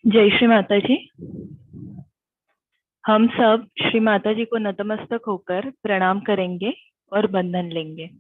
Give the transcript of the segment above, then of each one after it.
जय श्री माता जी। हम सब श्री माता जी को नतमस्तक होकर प्रणाम करेंगे और बंधन लेंगे।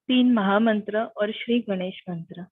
तीन महामंत्र और श्री गणेश मंत्र।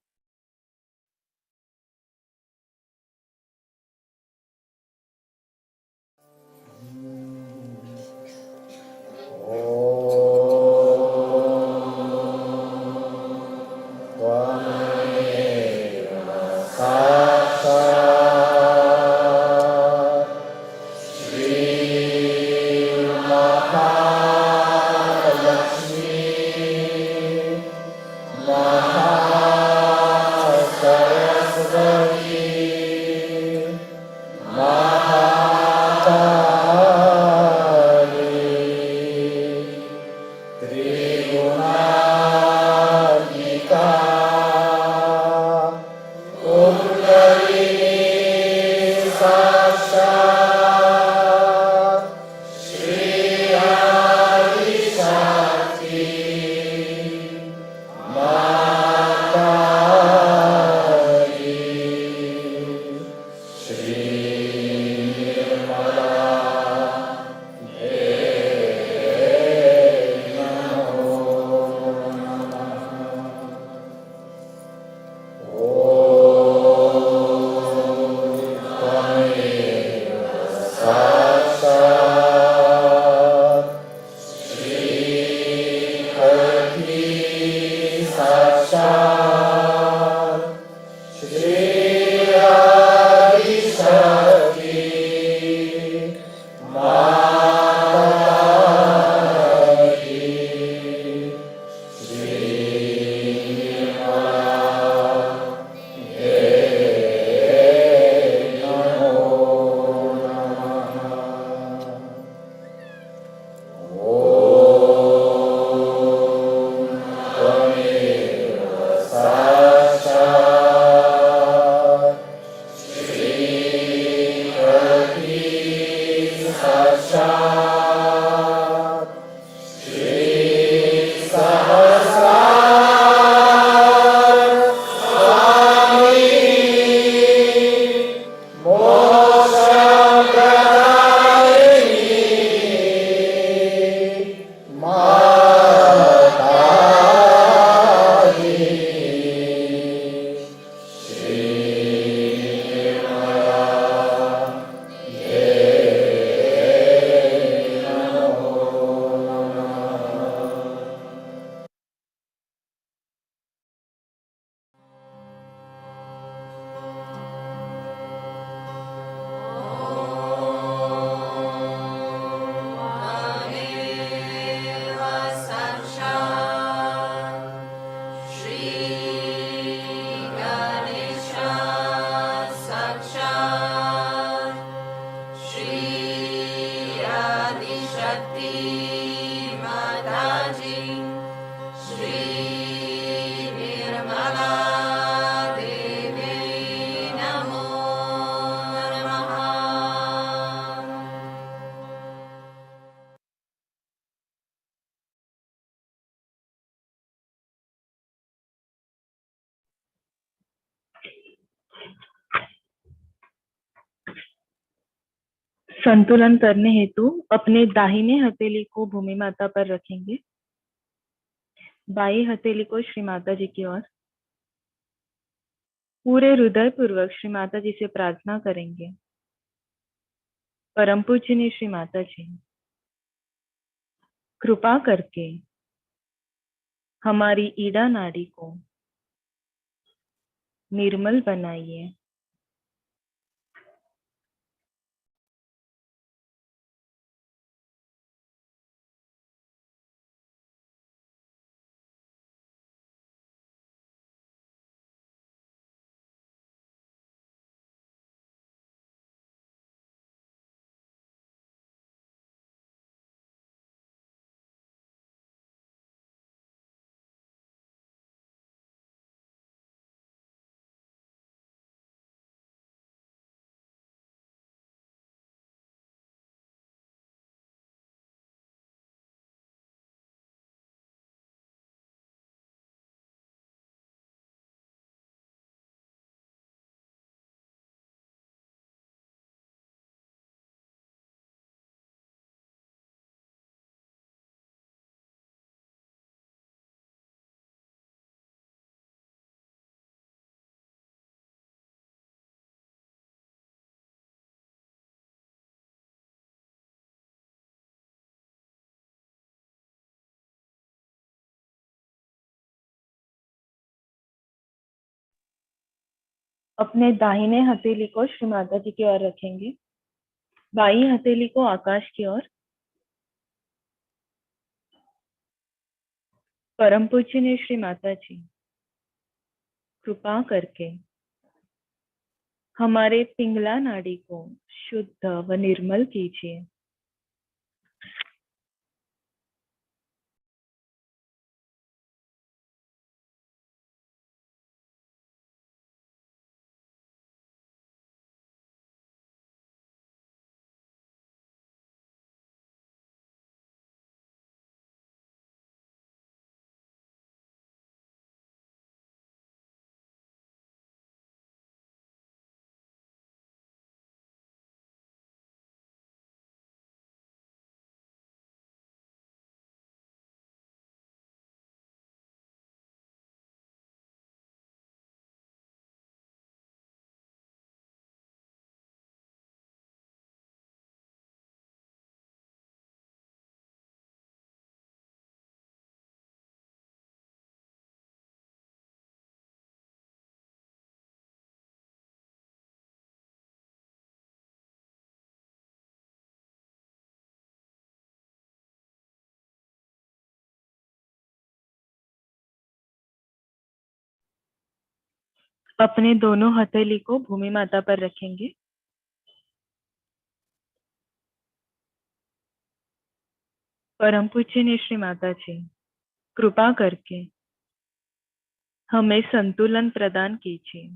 संतुलन करने हेतु अपने दाहिने हथेली को भूमि माता पर रखेंगे, बाई हथेली को श्री माता जी की ओर। पूरे हृदय पूर्वक श्री माता जी से प्रार्थना करेंगे। परम पूजनीय श्री माता जी, कृपा करके हमारी ईड़ा नाड़ी को निर्मल बनाइए। अपने दाहिने हथेली को श्री माता जी की ओर रखेंगे, बाई हथेली को आकाश की ओर। परम पूजनीय श्री माता जी, कृपा करके हमारे पिंगला नाड़ी को शुद्ध व निर्मल कीजिए। अपने दोनों हथेली को भूमि माता पर रखेंगे। परम पूजनीय श्री माता जी, कृपा करके हमें संतुलन प्रदान कीजिए।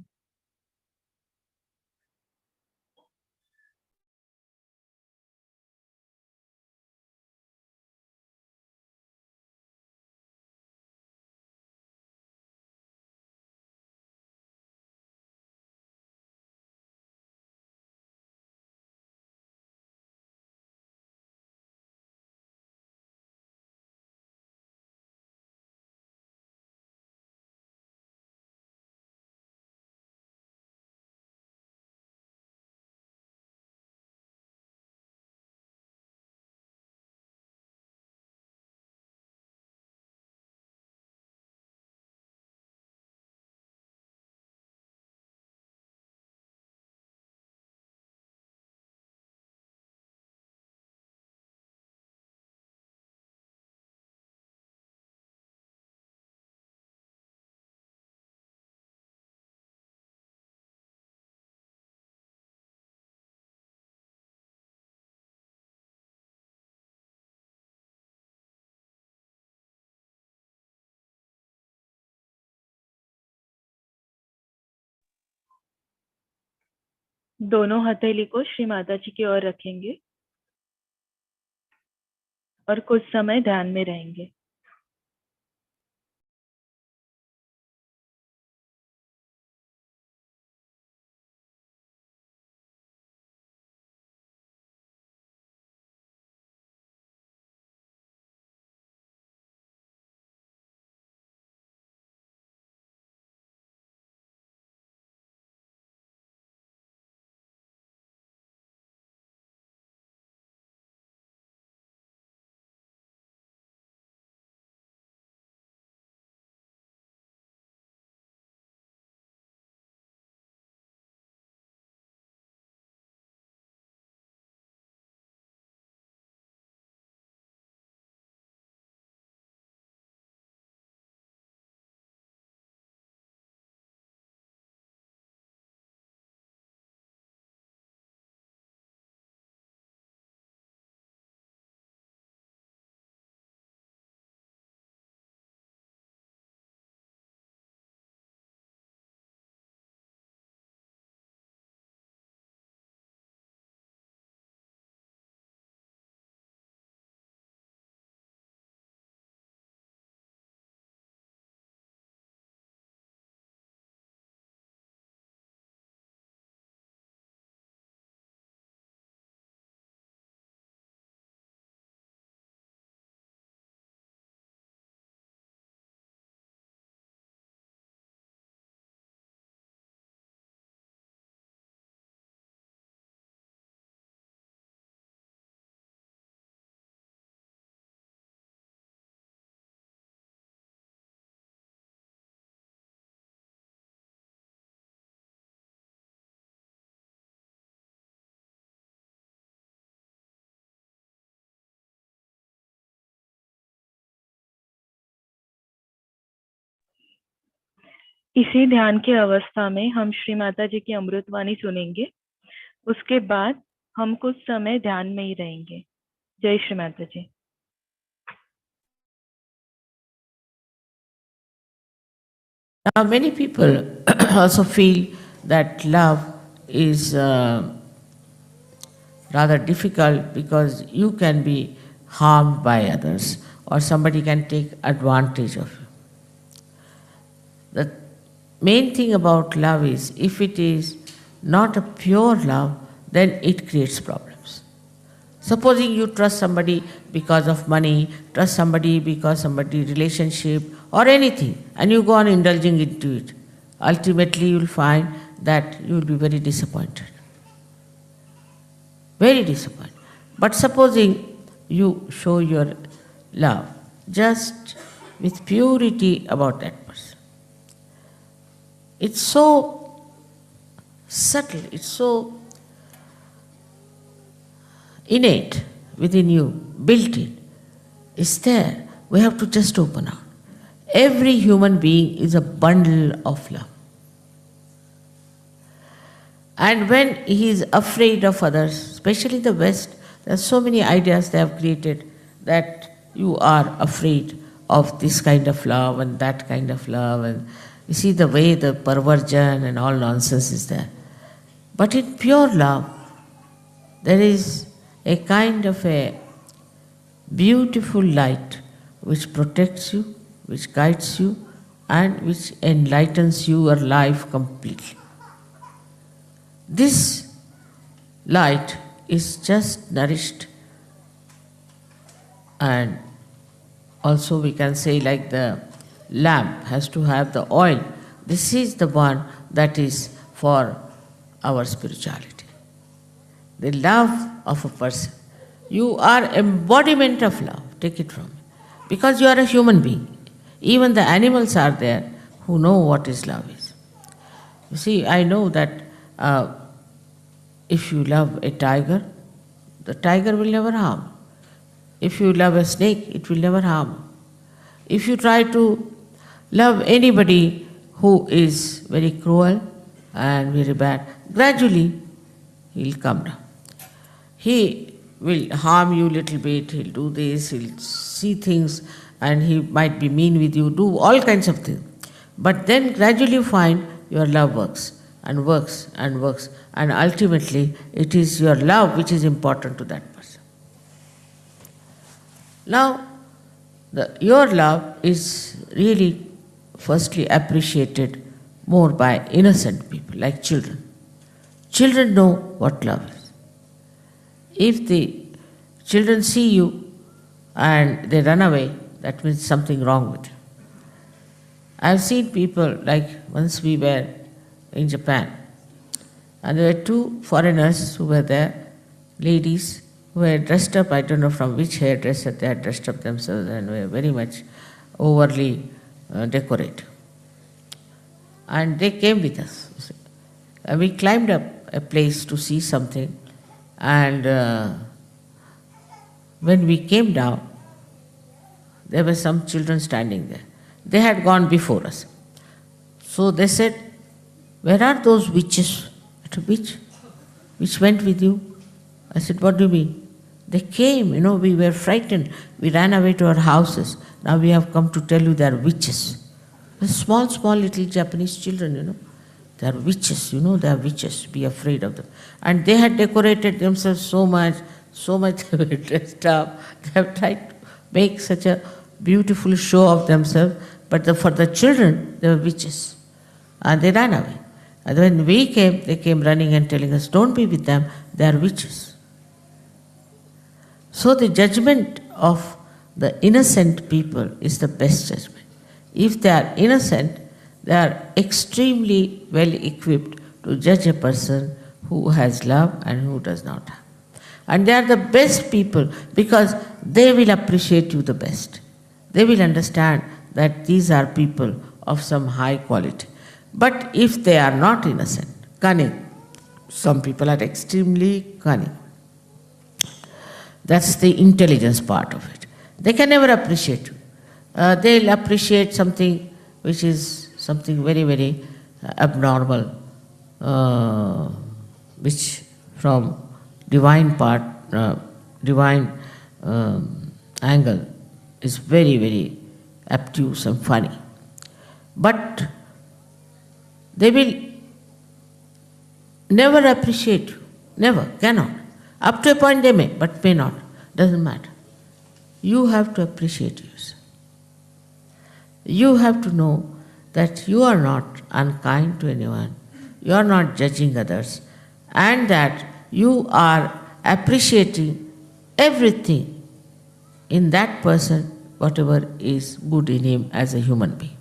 दोनों हथेली को श्री माता जी की ओर रखेंगे और कुछ समय ध्यान में रहेंगे। इसी ध्यान की अवस्था में हम श्री माता जी की अमृतवाणी सुनेंगे। उसके बाद हम कुछ समय ध्यान में ही रहेंगे। जय श्री माता जी। Now, many people also feel that love is rather difficult because you can be harmed by others or somebody can take advantage of you. The main thing about love is if it is not a pure love, then it creates problems. Supposing you trust somebody because of money, trust somebody because somebody relationship or anything, and you go on indulging into it, ultimately you will find that you will be very disappointed. Very disappointed. But supposing you show your love just with purity about that person. It's so subtle, it's so innate within you, built in. It's there. We have to just open out. Every human being is a bundle of love. And when he is afraid of others, especially the West, there are so many ideas they have created that you are afraid of this kind of love and that kind of love. And you see the way the perversion and all nonsense is there. But in pure love, there is a kind of a beautiful light which protects you, which guides you, and which enlightens your life completely. This light is just nourished, and also we can say like the lamp has to have the oil. This is the one that is for our spirituality. The love of a person. You are embodiment of love, take it from me. Because you are a human being. Even the animals are there who know what is love is. You see, I know that if you love a tiger, the tiger will never harm. If you love a snake, it will never harm. If you try to love anybody who is very cruel and very bad, gradually he will come down. He will harm you a little bit, he'll do this, he'll see things, and he might be mean with you, do all kinds of things. But then gradually you find your love works. and works and works, and ultimately it is your love which is important to that person. Now, your love is really firstly appreciated more by innocent people like children. Children know what love is. If the children see you and they run away, that means something wrong with you. I've seen people, like once we were in Japan, and there were two foreigners who were there, ladies who were dressed up, I don't know from which hairdresser they had dressed up themselves, and were very much overly decorated. And they came with us. And we climbed up a place to see something, and when we came down, there were some children standing there. They had gone before us. So they said, "Where are those witches?" I said, "Which went with you?" I said, "What do you mean?" "They came, we were frightened. We ran away to our houses. Now we have come to tell you they are witches." The small little Japanese children, they are witches, they are witches. Be afraid of them. And they had decorated themselves so much they were dressed up. They have tried to make such a beautiful show of themselves, but for the children, they were witches. And they ran away. And when we came, they came running and telling us, "Don't be with them, they are witches." So the judgment of the innocent people is the best judgment. If they are innocent, they are extremely well equipped to judge a person who has love and who does not have. And they are the best people because they will appreciate you the best. They will understand that these are people of some high quality. But if they are not innocent, cunning, some people are extremely cunning. That's the intelligence part of it. They can never appreciate you. They'll appreciate something which is something very, very abnormal, which from divine angle is very, very obtuse and funny. But they will never appreciate you. Never, cannot. Up to a point they may, but may not. Doesn't matter. You have to appreciate yourself. You have to know that you are not unkind to anyone, you are not judging others, and that you are appreciating everything in that person, whatever is good in him as a human being.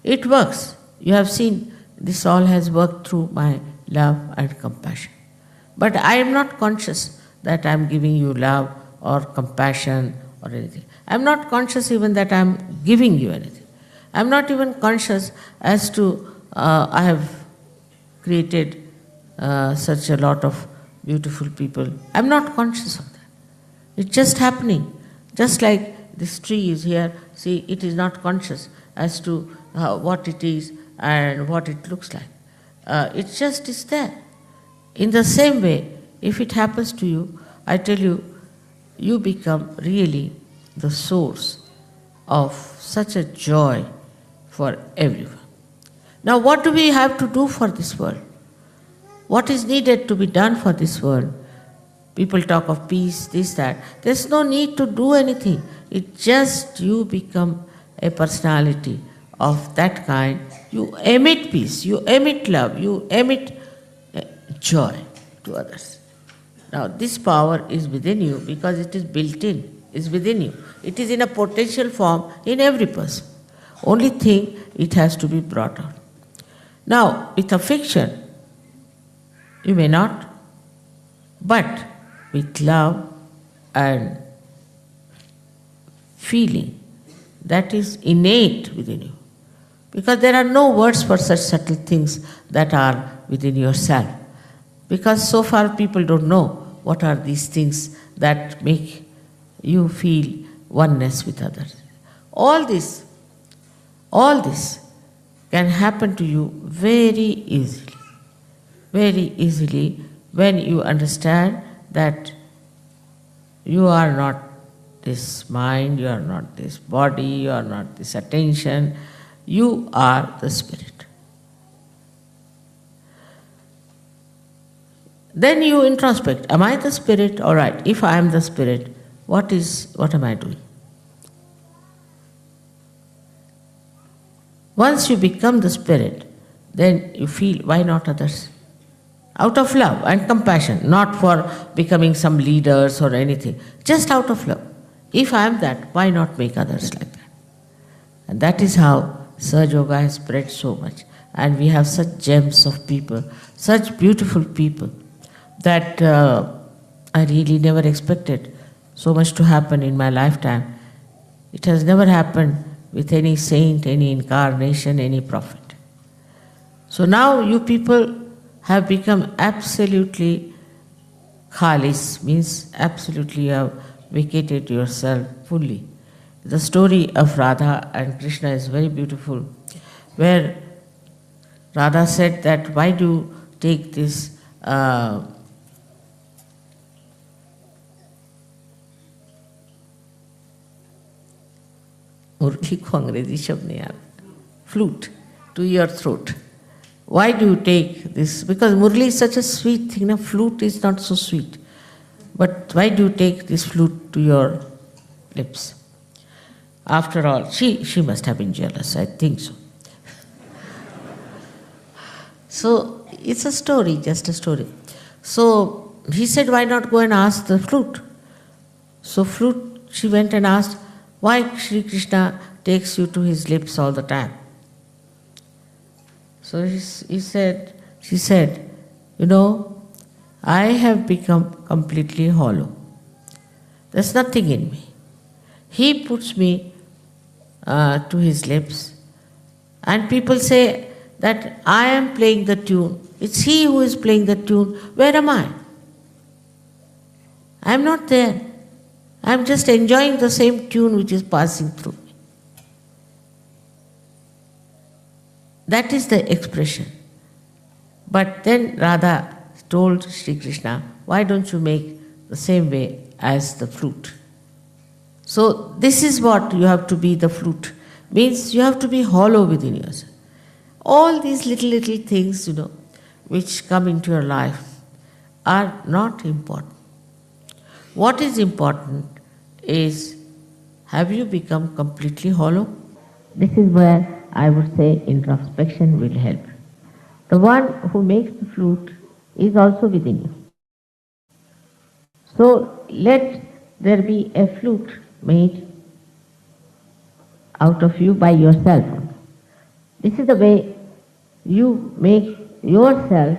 It works. You have seen this all has worked through my love and compassion. But I am not conscious that I am giving you love or compassion or anything. I am not conscious even that I am giving you anything. I am not even conscious as to I have created such a lot of beautiful people. I am not conscious of that. It's just happening. Just like this tree is here, see, it is not conscious as to what it is and what it looks like. It just is there. In the same way, if it happens to you, I tell you, you become really the source of such a joy for everyone. Now, what do we have to do for this world? What is needed to be done for this world? People talk of peace, this, that. There's no need to do anything. It's just you become a personality of that kind. You emit peace, you emit love, you emit joy to others. Now, this power is within you because it is built in, is within you. It is in a potential form in every person. Only thing, it has to be brought out. Now, with affection, you may not, but with love and feeling that is innate within you. Because there are no words for such subtle things that are within yourself. Because so far people don't know what are these things that make you feel oneness with others. All this can happen to you very easily when you understand that you are not this mind, you are not this body, you are not this attention, you are the spirit. Then you introspect. Am I the spirit? All right, if I am the spirit, what am I doing? Once you become the spirit, then you feel, why not others? Out of love and compassion, not for becoming some leaders or anything, just out of love. If I am that, why not make others like that? And that is how Sahaja Yoga has spread so much. And we have such gems of people, such beautiful people, that I really never expected so much to happen in my lifetime. It has never happened with any saint, any incarnation, any prophet. So now you people have become absolutely khalis, means absolutely you have vacated yourself fully. The story of Radha and Krishna is very beautiful, where Radha said that, why do you take this मुरली को अंग्रेजी शब्द नहीं आ रहा, flute to your throat. Why do you take this? Because Murli is such a sweet thing. Now, flute is not so sweet. But why do you take this flute to your lips? After all, she must have been jealous, I think so. So, it's a story, just a story. So, he said, why not go and ask the flute? So, flute, she went and asked, why Shri Krishna takes you to his lips all the time? So she said, you know, I have become completely hollow. There's nothing in me. He puts me to his lips, and people say that I am playing the tune. It's he who is playing the tune. Where am I? I am not there. I am just enjoying the same tune which is passing through me. That is the expression. But then Radha told Sri Krishna, why don't you make the same way as the flute? So this is what you have to be, the flute. Means you have to be hollow within yourself. All these little things, you know, which come into your life are not important. What is important is, have you become completely hollow? This is where I would say introspection will help. The one who makes the flute is also within you. So let there be a flute made out of you by yourself. This is the way you make yourself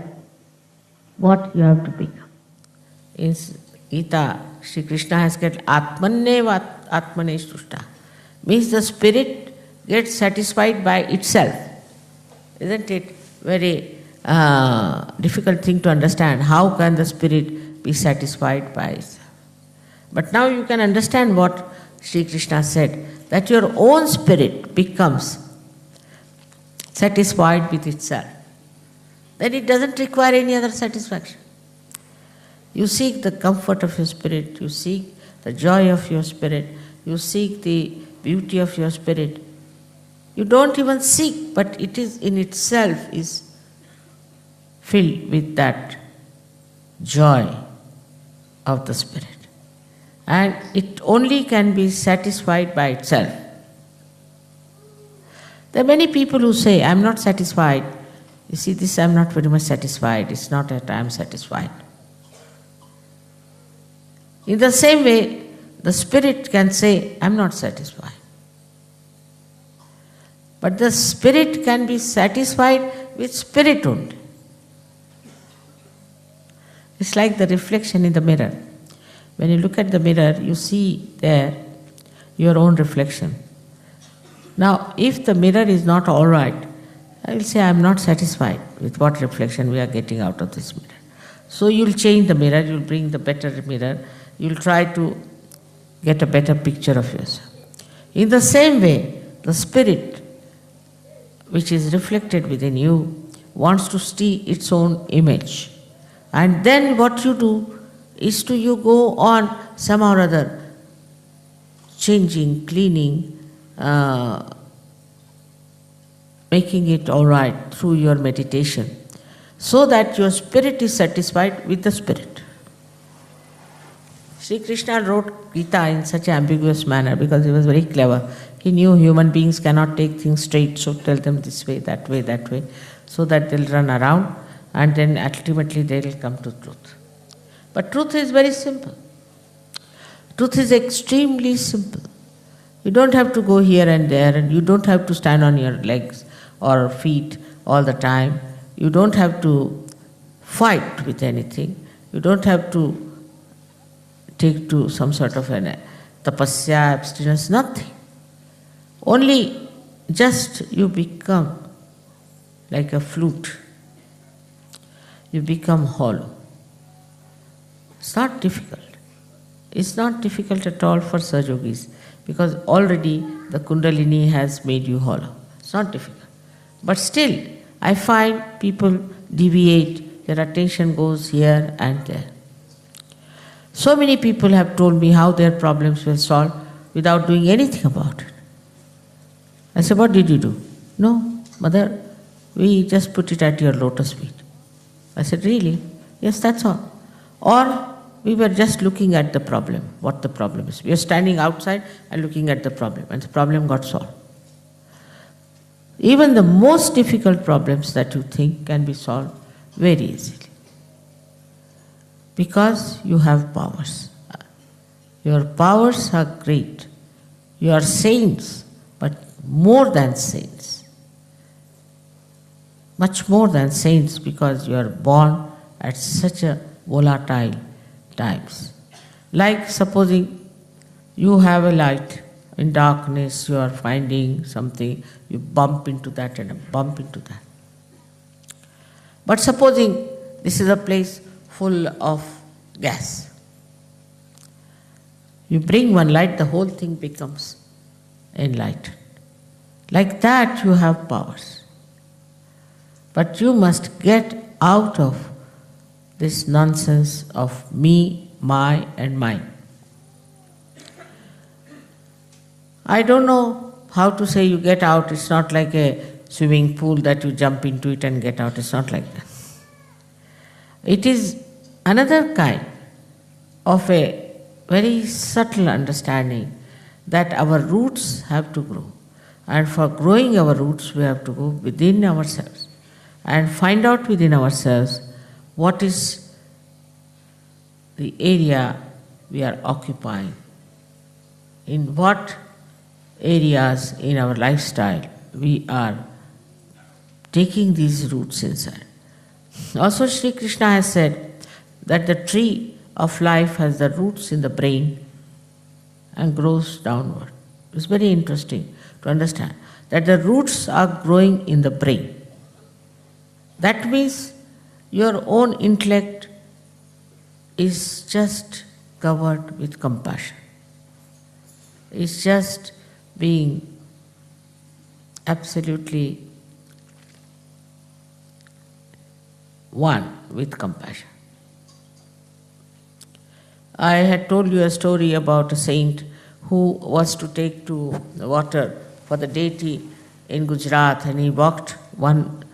what you have to become. In Gita, Shri Krishna has said, Atmanne Atmane Shtushta. Means the spirit gets satisfied by itself. Isn't it very difficult thing to understand? How can the spirit be satisfied by itself? But now you can understand what Sri Krishna said, that your own spirit becomes satisfied with itself. Then it doesn't require any other satisfaction. You seek the comfort of your spirit, you seek the joy of your spirit, you seek the beauty of your spirit. You don't even seek, but it is in itself is filled with that joy of the spirit. And it only can be satisfied by itself. There are many people who say, I am not satisfied. You see, this I am not very much satisfied. It's not that I am satisfied. In the same way, the spirit can say, I am not satisfied. But the spirit can be satisfied with spirit only. It's like the reflection in the mirror. When you look at the mirror, you see there your own reflection. Now, if the mirror is not all right, I will say I am not satisfied with what reflection we are getting out of this mirror. So you'll change the mirror, you'll bring the better mirror, you'll try to get a better picture of yourself. In the same way, the spirit which is reflected within you wants to see its own image. And then what you do is you go on somehow or other changing, cleaning, making it all right through your meditation. so that your spirit is satisfied with the spirit. Sri Krishna wrote Gita in such an ambiguous manner because he was very clever. He knew human beings cannot take things straight, so tell them this way, that way, so that they'll run around and then ultimately they'll come to truth. But truth is very simple. Truth is extremely simple. You don't have to go here and there, and you don't have to stand on your legs or feet all the time. You don't have to fight with anything. You don't have to take to some sort of an tapasya, abstinence, nothing. Only just you become like a flute. You become hollow. It's not difficult. It's not difficult at all for Sahajogis because already the Kundalini has made you hollow. It's not difficult. But still, I find people deviate, their attention goes here and there. So many people have told me how their problems were solved without doing anything about it. I said, what did you do? No, mother, we just put it at your lotus feet. I said, really? Yes, that's all. Or we were just looking at the problem, what the problem is. We are standing outside and looking at the problem, and the problem got solved. Even the most difficult problems that you think can be solved very easily. Because you have powers. Your powers are great. You are saints, but more than saints. Much more than saints because you are born at such a volatile times. Like supposing you have a light, in darkness you are finding something, you bump into that and bump into that. But supposing this is a place full of gas. You bring one light, the whole thing becomes enlightened. Like that you have powers. But you must get out of this nonsense of me, my and mine. I don't know how to say you get out. It's not like a swimming pool that you jump into it and get out. It's not like that. It is another kind of a very subtle understanding that our roots have to grow. And for growing our roots, we have to go within ourselves and find out within ourselves what is the area we are occupying, in what areas in our lifestyle we are taking these roots inside. Also, Shri Krishna has said that the tree of life has the roots in the brain and grows downward. It's very interesting to understand that the roots are growing in the brain. That means your own intellect is just covered with compassion. It's just being absolutely one with compassion. I had told you a story about a saint who was to take to the water for the deity in Gujarat, and he walked 1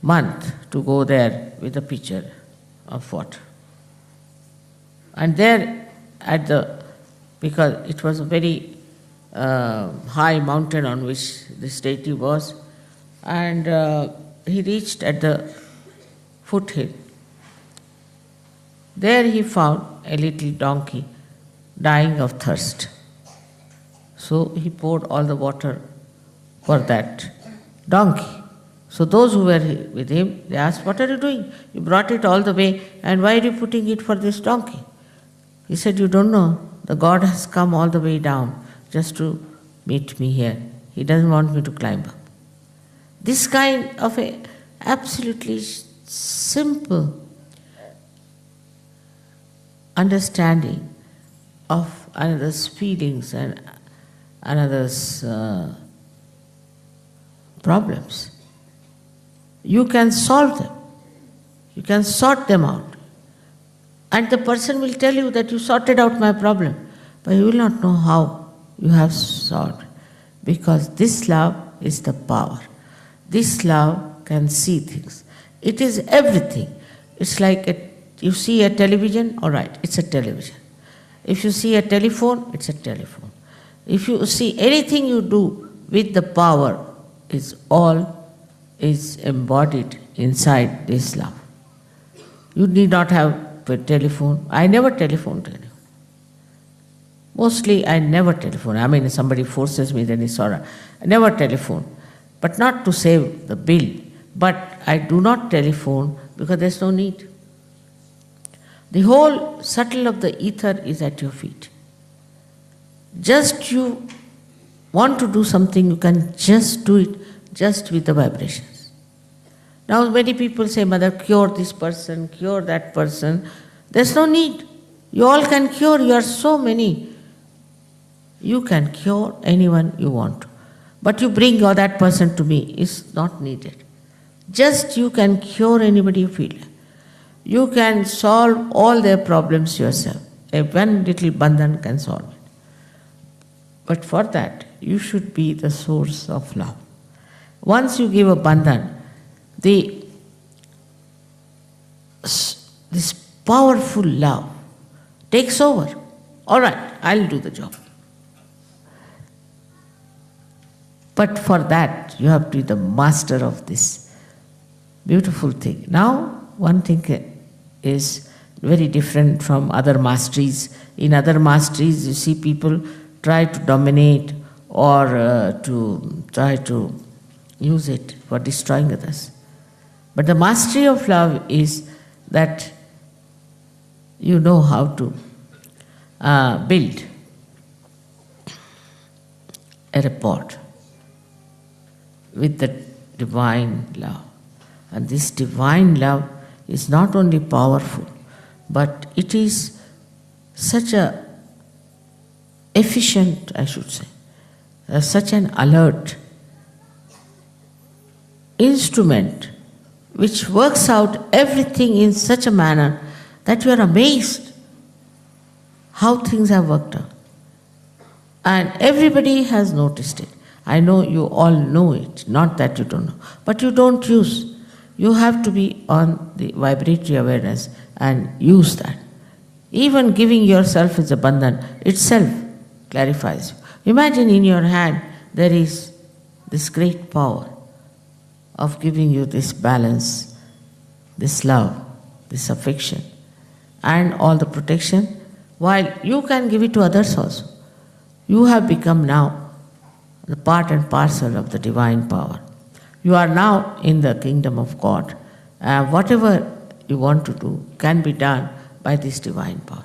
month to go there with a pitcher of water. And there because it was a very high mountain on which this deity was, and he reached at the foothill. There he found a little donkey dying of thirst. So he poured all the water for that donkey. So those who were with him, they asked, what are you doing? You brought it all the way, and why are you putting it for this donkey? He said, you don't know, the God has come all the way down just to meet me here. He doesn't want me to climb up. This kind of a absolutely simple understanding of another's feelings and another's problems, you can solve them. You can sort them out. And the person will tell you that you sorted out my problem, but you will not know how you have solved. Because this love is the power. This love can see things. It is everything. It's like you see a television, all right, it's a television. If you see a telephone, it's a telephone. If you see anything you do with the power, is embodied inside this love. You need not have a telephone. I never telephone to anyone. Mostly I never telephone. I mean, if somebody forces me, then it's all right. I never telephone. But not to save the bill. But I do not telephone because there's no need. The whole subtle of the ether is at your feet. Just you want to do something, you can just do it just with the vibrations. Now many people say, Mother, cure this person, cure that person. There's no need. You all can cure, you are so many. You can cure anyone you want to. But you bring that person to me, is not needed. Just you can cure anybody you feel. You can solve all their problems yourself. A one little bandhan can solve it. But for that, you should be the source of love. Once you give a bandhan, this powerful love takes over. All right, I'll do the job. But for that, you have to be the master of this beautiful thing. Now, one thing is very different from other masteries. In other masteries, you see people try to dominate or to try to use it for destroying others. But the mastery of love is that you know how to build a rapport with the divine love. And this divine love is not only powerful, but it is such a efficient, I should say, such an alert instrument which works out everything in such a manner that you are amazed how things have worked out. And everybody has noticed it. I know you all know it, not that you don't know, but you don't use. You have to be on the vibratory awareness and use that. Even giving yourself as a bandhan itself clarifies you. Imagine in your hand there is this great power of giving you this balance, this love, this affection, and all the protection, while you can give it to others also. You have become now the part and parcel of the divine power. You are now in the kingdom of God. Whatever you want to do can be done by this divine power.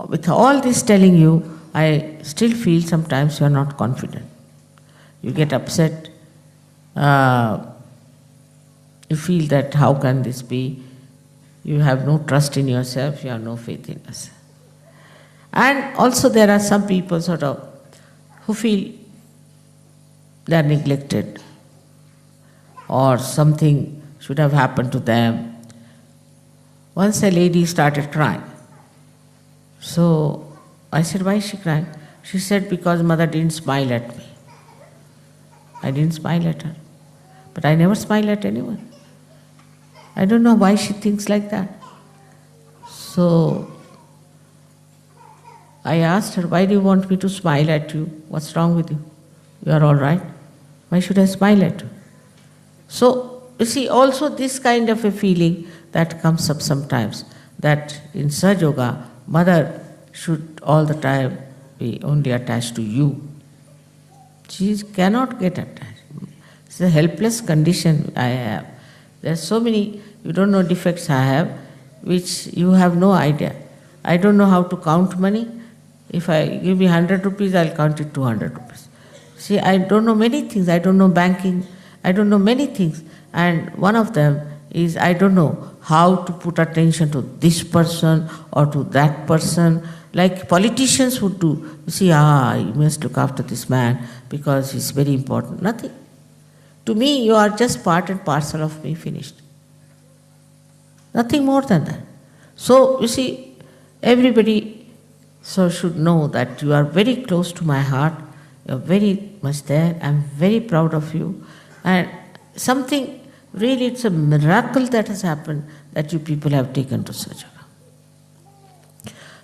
With all this telling you, I still feel sometimes you are not confident. You get upset. You feel that how can this be? You have no trust in yourself, you have no faith in yourself. And also there are some people who feel they are neglected or something should have happened to them. Once a lady started crying. So I said, why is she crying? She said, because Mother didn't smile at me. I didn't smile at her. But I never smile at anyone. I don't know why she thinks like that. So I asked her, why do you want me to smile at you? What's wrong with you? You are all right. Why should I smile at you? So, you see, also this kind of a feeling that comes up sometimes, that in Sahaja Yoga, Mother should all the time be only attached to you. She cannot get attached. It's a helpless condition I have. There are so many, you don't know, defects I have, which you have no idea. I don't know how to count money. If I give me 100 rupees, I'll count it 200 rupees. See, I don't know many things. I don't know banking. I don't know many things. And one of them is I don't know how to put attention to this person or to that person, like politicians would do. You see, you must look after this man because he's very important. Nothing. To me, you are just part and parcel of me, finished. Nothing more than that. So, you see, everybody should know that you are very close to my heart. You are very much there. I am very proud of you. And something Really, it's a miracle that has happened that you people have taken to such a.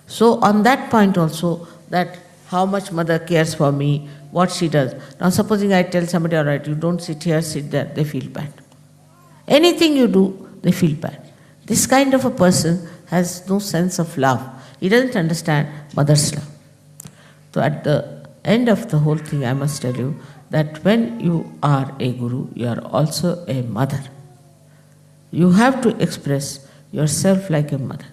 So on that point also, that how much mother cares for me, what she does. Now supposing I tell somebody, all right, you don't sit here, sit there, they feel bad. Anything you do, they feel bad. This kind of a person has no sense of love. He doesn't understand mother's love. So at the end of the whole thing, I must tell you that when you are a guru, you are also a mother. You have to express yourself like a mother.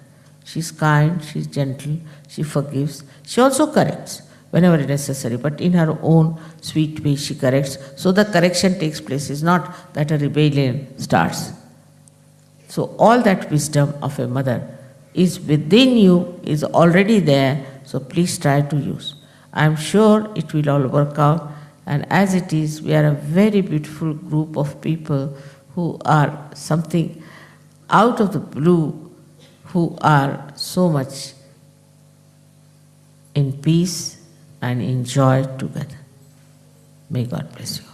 She's kind, she's gentle, she forgives, she also corrects whenever necessary, but in her own sweet way she corrects. So the correction takes place. It's not that a rebellion starts. So all that wisdom of a mother is within you, is already there, so please try to use. I am sure it will all work out, and as it is, we are a very beautiful group of people who are something out of the blue, who are so much in peace and in joy together. May God bless you all.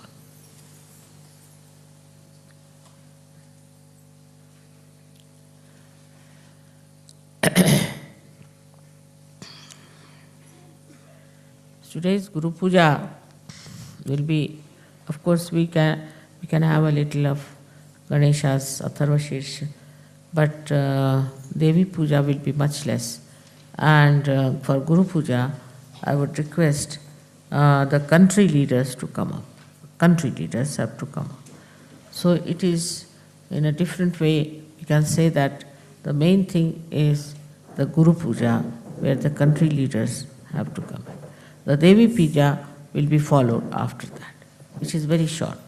Today's Guru Puja will be, of course, we can have a little of Ganesha's Atharva Shirsh, but Devi Puja will be much less. And for Guru Puja, I would request the country leaders to come up. Country leaders have to come up. So it is in a different way, we can say that the main thing is the Guru Puja, where the country leaders have to come. The Devi Puja will be followed after that, which is very short.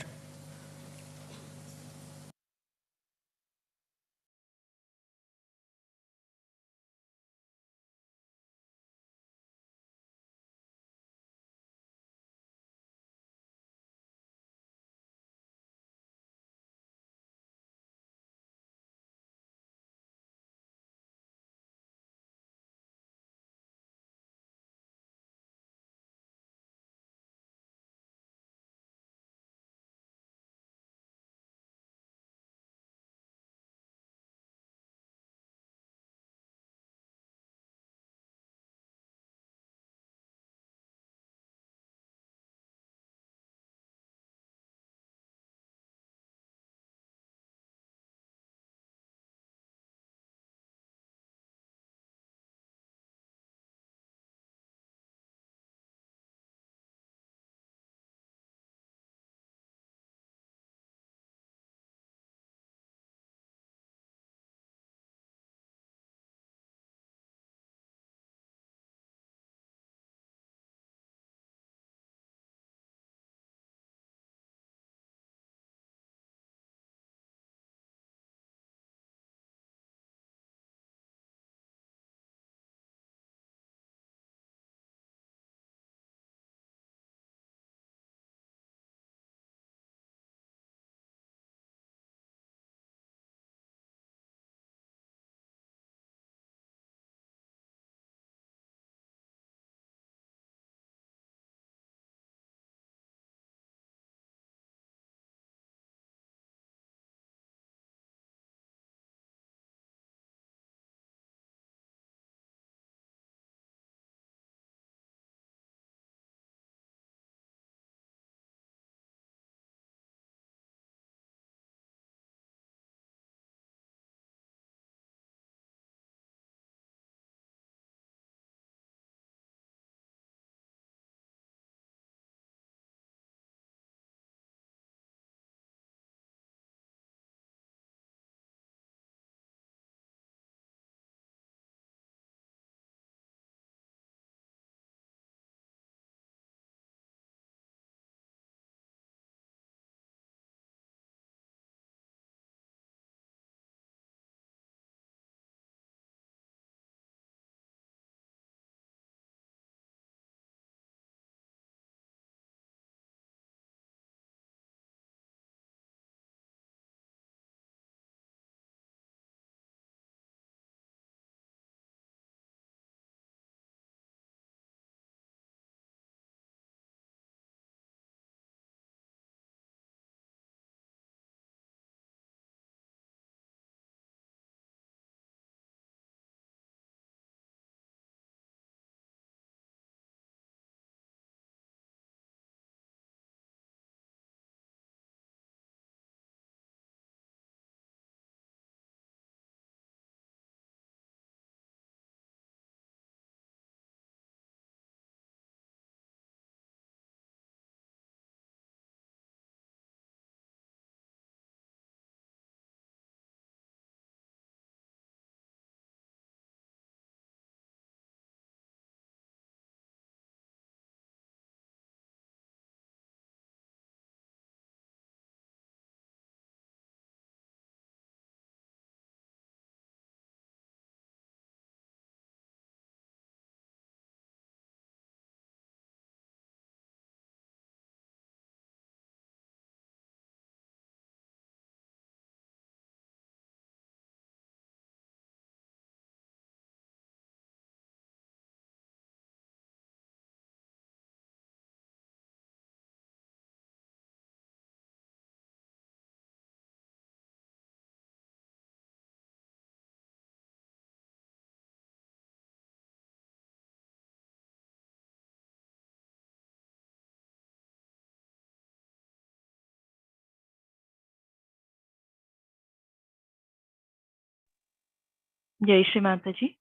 जय श्री माता जी।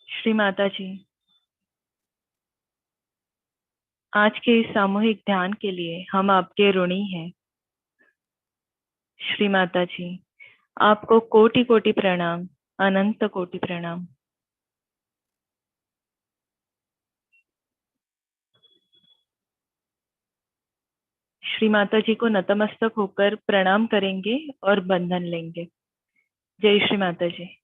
श्री माता जी, आज के इस सामूहिक ध्यान के लिए हम आपके ऋणी हैं। श्री माता जी, आपको कोटि कोटि प्रणाम, अनंत कोटि प्रणाम। श्री माता जी को नतमस्तक होकर प्रणाम करेंगे और बंधन लेंगे। जय श्री माता जी।